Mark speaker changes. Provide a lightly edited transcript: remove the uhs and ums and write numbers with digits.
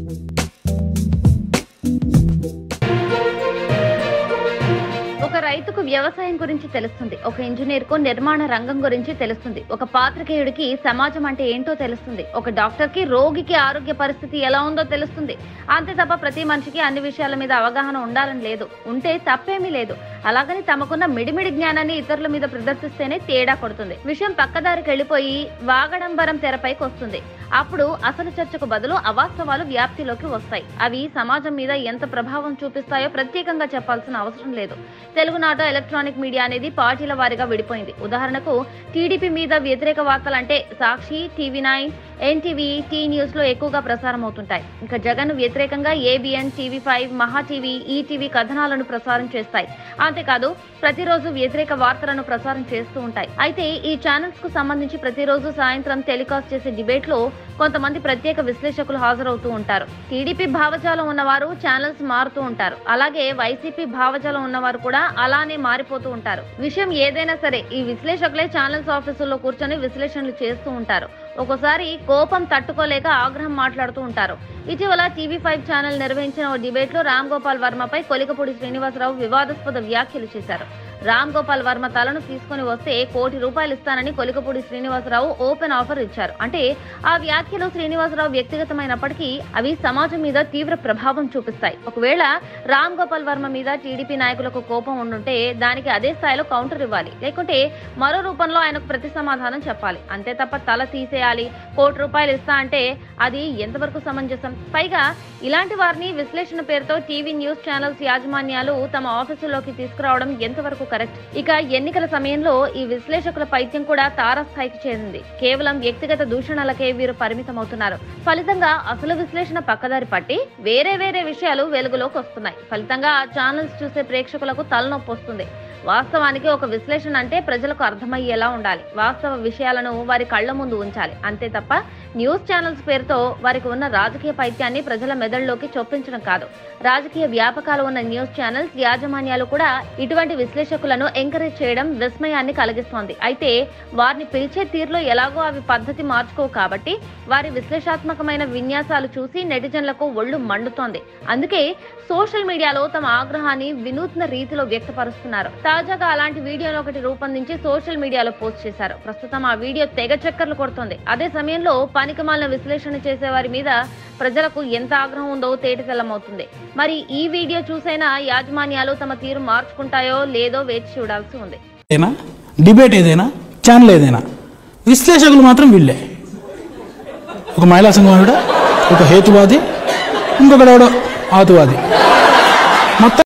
Speaker 1: ఒక రైతుకు వ్యవసాయం గురించి తెలుస్తుంది, ఒక ఇంజనీర్ కు నిర్మాణ రంగం గురించి తెలుస్తుంది, ఒక పాత్రికేయుడికి సమాజం అంటే ఏంటో తెలుస్తుంది, ఒక డాక్టర్ కి రోగికి ఆరోగ్య పరిస్థితి ఎలా ఉందో తెలుస్తుంది. అంతే తప్ప ప్రతి మనిషికి అన్ని విషయాల మీద అవగాహన ఉండాలని లేదు, ఉంటే తప్పేమీ లేదు. అలాగని తమకున్న మిడిమిడి జ్ఞానాన్ని ఇతరుల మీద ప్రదర్శిస్తేనే తేడా కొడుతుంది. విషయం పక్కదారికి వెళ్లిపోయి వాగడంబరం తెరపైకి వస్తుంది. అప్పుడు అసలు చర్చకు బదులు అవాస్తవాలు వ్యాప్తిలోకి వస్తాయి. అవి సమాజం మీద ఎంత ప్రభావం చూపిస్తాయో ప్రత్యేకంగా చెప్పాల్సిన అవసరం లేదు. తెలుగునాట ఎలక్ట్రానిక్ మీడియా అనేది పార్టీల వారీగా విడిపోయింది. ఉదాహరణకు టీడీపీ మీద వ్యతిరేక వార్తలు అంటే సాక్షి, టీవీ9, ఎన్టీవీ, టీ న్యూస్ లో ఎక్కువగా ప్రసారం అవుతుంటాయి. ఇక జగన్ వ్యతిరేకంగా ఏబిఎన్, టీవీ5, మహా టీవీ, ఈటీవీ కథనాలను ప్రసారం చేస్తాయి. అంతేకాదు ప్రతిరోజు వ్యతిరేక వార్తలను ప్రసారం చేస్తూ ఉంటాయి. అయితే ఈ ఛానల్స్ కు సంబంధించి ప్రతిరోజు సాయంత్రం టెలికాస్ట్ చేసే డిబేట్ లో కొంతమంది ప్రత్యేక విశ్లేషకులు హాజరవుతూ ఉంటారు. టీడీపీ భావజాలం ఉన్నవారు ఛానల్స్ మారుతూ ఉంటారు. అలాగే వైసీపీ భావజాలం ఉన్నవారు కూడా అలానే మారిపోతూ ఉంటారు. విషయం ఏదైనా సరే ఈ విశ్లేషకులే ఛానల్స్ ఆఫీసుల్లో కూర్చొని విశ్లేషణలు చేస్తూ ఉంటారు. ఒక్కోసారి కోపం తట్టుకోలేక ఆగ్రహం మాట్లాడుతూ ఉంటారు. ఇటీవల టీవీ5 ఛానల్ నిర్వహించిన ఓ డిబేట్ లో రామ్ గోపాల్ వర్మపై కొలికపూడి శ్రీనివాసరావు వివాదాస్పద వ్యాఖ్యలు చేశారు. రామ్ గోపాల్ వర్మ తలను తీసుకుని వస్తే ₹1 కోటి ఇస్తానని కొలికపూడి శ్రీనివాసరావు ఓపెన్ ఆఫర్ ఇచ్చారు. అంటే ఆ వ్యాఖ్యలు శ్రీనివాసరావు వ్యక్తిగతమైనప్పటికీ అవి సమాజం మీద తీవ్ర ప్రభావం చూపిస్తాయి. ఒకవేళ రామ్ గోపాల్ వర్మ మీద టీడీపీ నాయకులకు కోపం ఉండుంటే దానికి అదే స్థాయిలో కౌంటర్ ఇవ్వాలి, లేకుంటే మరో రూపంలో ఆయనకు ప్రతి సమాధానం చెప్పాలి. అంతే తప్ప తల తీసేయాలి, ₹1 కోటి ఇస్తా అంటే అది ఎంతవరకు సమంజసం? పైగా ఇలాంటి వారిని విశ్లేషణ పేరుతో టీవీ న్యూస్ ఛానల్స్ యాజమాన్యాలు తమ ఆఫీసుల్లోకి తీసుకురావడం ఎంతవరకు కరెక్ట్? ఇక ఎన్నికల సమయంలో ఈ విశ్లేషకుల పైత్యం కూడా తారాస్థాయికి చేరింది. కేవలం వ్యక్తిగత దూషణలకే వీరు పరిమితమవుతున్నారు. ఫలితంగా అసలు విశ్లేషణ పక్కదారి పట్టి వేరే విషయాలు వెలుగులోకి వస్తున్నాయి. ఫలితంగా ఆ ఛానల్స్ చూసే ప్రేక్షకులకు తలనొప్పి వస్తుంది. వాస్తవానికి ఒక విశ్లేషణ అంటే ప్రజలకు అర్థమయ్యేలా ఉండాలి. వాస్తవ విషయాలను వారి కళ్ల ముందు ఉంచాలి. అంతే తప్ప న్యూస్ ఛానల్స్ పేరుతో వారికి ఉన్న రాజకీయ పైత్యాన్ని ప్రజల మెదడులోకి చొప్పించడం కాదు. రాజకీయ వ్యాపకాలు ఉన్న న్యూస్ ఛానల్స్ యాజమాన్యాలు కూడా ఇటువంటి విశ్లేషకులను ఎంకరేజ్ చేయడం విస్మయాన్ని కలిగిస్తోంది. అయితే వారిని పిలిచే తీరులో ఎలాగో అవి పద్ధతి మార్చుకోవు కాబట్టి వారి విశ్లేషాత్మకమైన విన్యాసాలు చూసి నెటిజన్లకు ఒళ్ళు మండుతోంది. అందుకే సోషల్ మీడియాలో తమ ఆగ్రహాన్ని వినూత్న రీతిలో వ్యక్తపరుస్తున్నారు. తాజాగా అలాంటి వీడియోను ఒకటి రూపొందించి సోషల్ మీడియాలో పోస్ట్ చేశారు. ప్రస్తుతం ఆ వీడియో తెగ చక్కర్లు కొడుతోంది. అదే సమయంలో పనికిమాలిన విశ్లేషణ చేసే వారి మీద ప్రజలకు ఎంత ఆగ్రహం ఉందో తేటతెల్లమవుతుంది. మరి ఈ వీడియో చూసైనా యాజమాన్యాలు తమ తీరు మార్చుకుంటాయో లేదో వేచి చూడాల్సి ఉంది.
Speaker 2: డిబేట్ ఏదైనా, ఛానల్ ఏదైనా, విశ్లేషకులు మాత్రం వీళ్ళే. ఒక మహిళా సంఘం, ఒక హేతువాది, ఇంకొకడెవడో ఆతువాది. మొత్తం